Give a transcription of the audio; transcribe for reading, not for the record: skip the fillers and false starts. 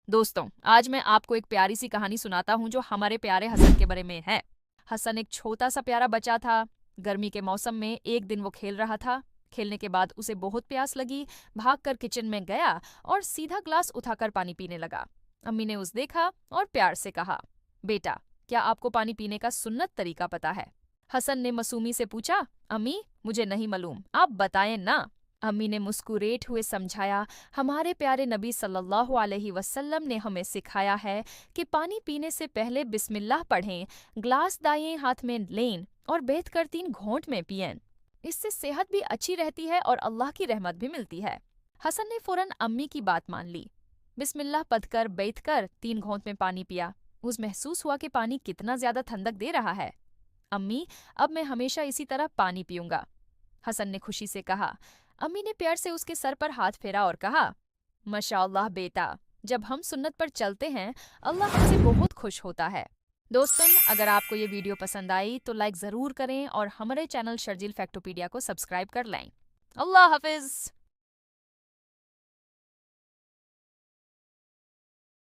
दोस्तों, आज मैं आपको एक प्यारी सी कहानी सुनाता हूँ जो हमारे प्यारे हसन के बारे में है। हसन एक छोटा सा प्यारा बच्चा था। गर्मी के मौसम में एक दिन वो खेल रहा था। खेलने के बाद उसे बहुत प्यास लगी। भागकर किचन में गया और सीधा ग्लास उठाकर पानी पीने लगा। अम्मी ने उसे देखा और प्यार से कहा, बेटा, क्या आपको पानी पीने का सुन्नत तरीका पता है? हसन ने मासूमी से पूछा, अम्मी, मुझे नहीं मालूम, आप बताएं ना। अम्मी ने मुस्कुराते हुए समझाया, हमारे प्यारे नबी सल्लल्लाहु अलैहि वसल्लम ने हमें सिखाया है कि पानी पीने से पहले बिस्मिल्लाह पढ़ें, ग्लास दाएं हाथ में लें और बैठ कर 3 घूंट में पिएं। इससे सेहत भी अच्छी रहती है और अल्लाह की रहमत भी मिलती है। हसन ने फौरन अम्मी की बात मान ली। बिस्मिल्लाह पढ़कर बैठकर 3 घूंट में पानी पिया। उसे महसूस हुआ कि पानी कितना ज्यादा ठंडक दे रहा है। अम्मी, अब मैं हमेशा इसी तरह पानी पीऊंगा, हसन ने खुशी से कहा। अम्मी ने प्यार से उसके सर पर हाथ फेरा और कहा, माशाअल्लाह बेटा, जब हम सुन्नत पर चलते हैं अल्लाह हमसे बहुत खुश होता है। दोस्तों, अगर आपको ये वीडियो पसंद आई तो लाइक ज़रूर करें और हमारे चैनल शर्जील फैक्टोपीडिया को सब्सक्राइब कर लें। अल्लाह हाफिज़।